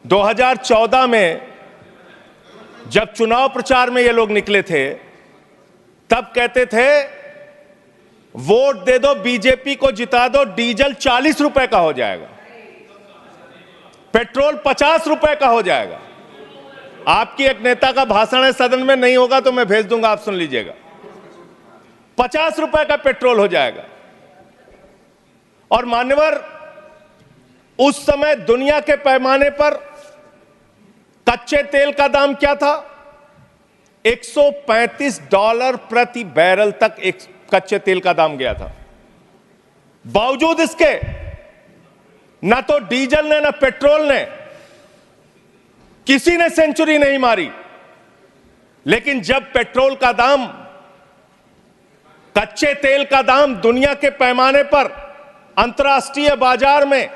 2014 में जब चुनाव प्रचार में ये लोग निकले थे, तब कहते थे वोट दे दो, बीजेपी को जिता दो, डीजल 40 रुपए का हो जाएगा, पेट्रोल 50 रुपए का हो जाएगा। आपकी एक नेता का भाषण है, सदन में नहीं होगा तो मैं भेज दूंगा, आप सुन लीजिएगा। 50 रुपए का पेट्रोल हो जाएगा। और मान्यवर, उस समय दुनिया के पैमाने पर कच्चे तेल का दाम क्या था? $135 प्रति बैरल तक एक कच्चे तेल का दाम गया था। बावजूद इसके ना तो डीजल ने ना पेट्रोल ने, किसी ने सेंचुरी नहीं मारी। लेकिन जब पेट्रोल का दाम, कच्चे तेल का दाम दुनिया के पैमाने पर अंतर्राष्ट्रीय बाजार में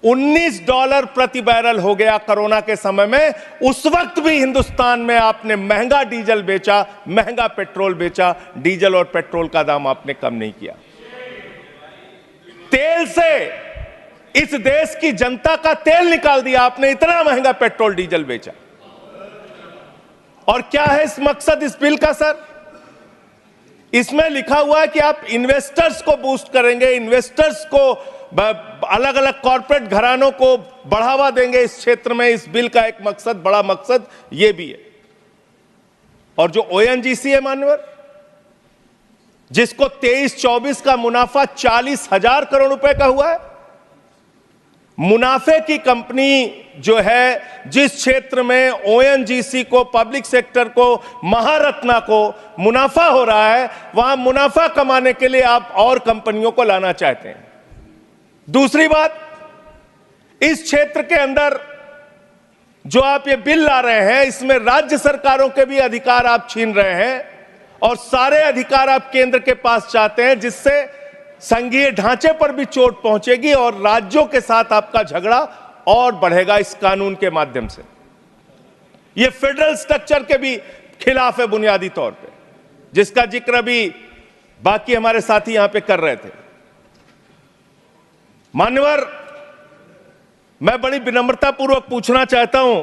$19 प्रति बैरल हो गया कोरोना के समय में, उस वक्त भी हिंदुस्तान में आपने महंगा डीजल बेचा, महंगा पेट्रोल बेचा, डीजल और पेट्रोल का दाम आपने कम नहीं किया। तेल से इस देश की जनता का तेल निकाल दिया आपने, इतना महंगा पेट्रोल डीजल बेचा। और क्या है इस मकसद इस बिल का सर? इसमें लिखा हुआ है कि आप इन्वेस्टर्स को बूस्ट करेंगे, इन्वेस्टर्स को, अलग अलग कॉर्पोरेट घरानों को बढ़ावा देंगे इस क्षेत्र में। इस बिल का एक मकसद, बड़ा मकसद यह भी है। और जो ओएनजीसी है मान्यवर, जिसको 23-24 का मुनाफा 40,000 करोड़ रुपए का हुआ है, मुनाफे की कंपनी जो है, जिस क्षेत्र में ओएनजीसी को, पब्लिक सेक्टर को, महारत्ना को मुनाफा हो रहा है, वहां मुनाफा कमाने के लिए आप और कंपनियों को लाना चाहते हैं। दूसरी बात, इस क्षेत्र के अंदर जो आप ये बिल ला रहे हैं, इसमें राज्य सरकारों के भी अधिकार आप छीन रहे हैं और सारे अधिकार आप केंद्र के पास चाहते हैं, जिससे संघीय ढांचे पर भी चोट पहुंचेगी और राज्यों के साथ आपका झगड़ा और बढ़ेगा इस कानून के माध्यम से। यह फेडरल स्ट्रक्चर के भी खिलाफ है बुनियादी तौर पे, जिसका जिक्र भी बाकी हमारे साथी यहां पे कर रहे थे। मान्यवर, मैं बड़ी विनम्रता पूर्वक पूछना चाहता हूं,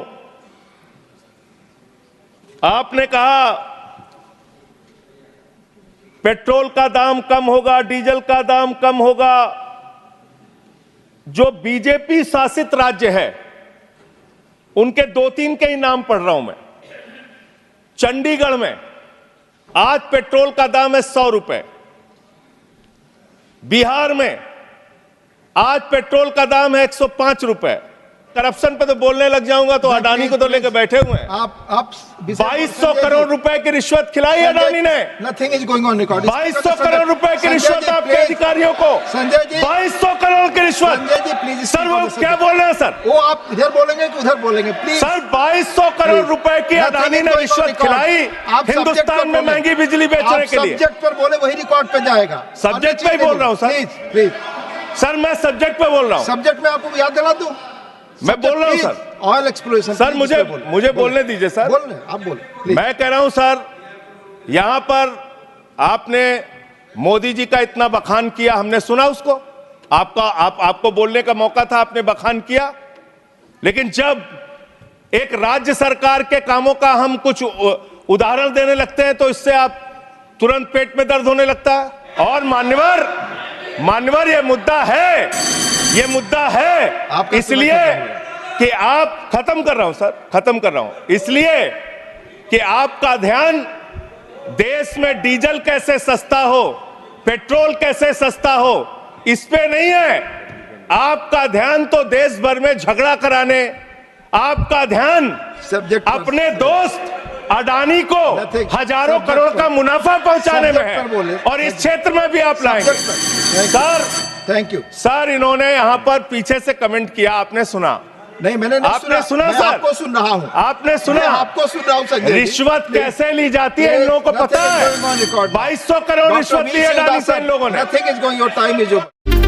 आपने कहा पेट्रोल का दाम कम होगा, डीजल का दाम कम होगा। जो बीजेपी शासित राज्य है, उनके 2-3 के ही नाम पढ़ रहा हूं मैं। चंडीगढ़ में आज पेट्रोल का दाम है 100 रुपए। बिहार में आज पेट्रोल का दाम है 105 रुपए। करप्शन पे तो बोलने लग जाऊंगा तो अडानी को तो लेकर बैठे हुए हैं। आप 2200 करोड़ रुपए की रिश्वत खिलाई अडानी ने। Nothing is going on record. 2200 crore रुपए की रिश्वत आपके अधिकारियों को। संजय जी, 2200 करोड़ की रिश्वत। संजय जी प्लीज। सर वो क्या बोल रहे हैं सर? वो आप इधर बोलेंगे कि उधर बोलेंगे प्लीज। सर 2200 करोड़ रुपए की अडानी ने रिश्वत खिलाई हिंदुस्तान में महंगी बिजली बेचने के लिए। सब्जेक्ट पर बोले वही रिकॉर्ड पे जाएगा। सब्जेक्ट पे ही बोल रहा हूँ सर। प्लीज सर, मैं सब्जेक्ट पे बोल रहा हूँ। सब्जेक्ट में आपको याद दिला दूं? मैं बोल रहा हूं सर, ऑयल एक्सप्लोरेशन। सर मुझे बोलने दीजिए सर। बोलने आप बोले। मैं कह रहा हूं सर, यहां पर आपने मोदी जी का इतना बखान किया, हमने सुना उसको, आपको बोलने का मौका था, आपने बखान किया। लेकिन जब एक राज्य सरकार के कामों का हम कुछ उदाहरण देने लगते हैं तो इससे आप तुरंत पेट में दर्द होने लगता है। और मान्यवर ये मुद्दा है, इसलिए कि आप, खत्म कर रहा हूं, इसलिए कि आपका ध्यान देश में डीजल कैसे सस्ता हो, पेट्रोल कैसे सस्ता हो, इस पे नहीं है। आपका ध्यान तो देश भर में झगड़ा कराने, आपका ध्यान अपने दोस्त अडानी को हजारों करोड़ का मुनाफा पहुंचाने में है, और इस क्षेत्र में भी आप लाएंगे। सर थैंक यू सर, इन्होंने यहां पर पीछे से कमेंट किया, आपने सुना? नहीं, मैंने नहीं आपने सुना सर? आपको सुन रहा हूं। आपने सुना? आपको सुन रहा हूं संजय। रिश्वत कैसे ली जाती है इन लोगों को पता है। 2200 करोड़ रिश्वत ली अडानी से इन लोगों ने। Nothing is going, your time is over.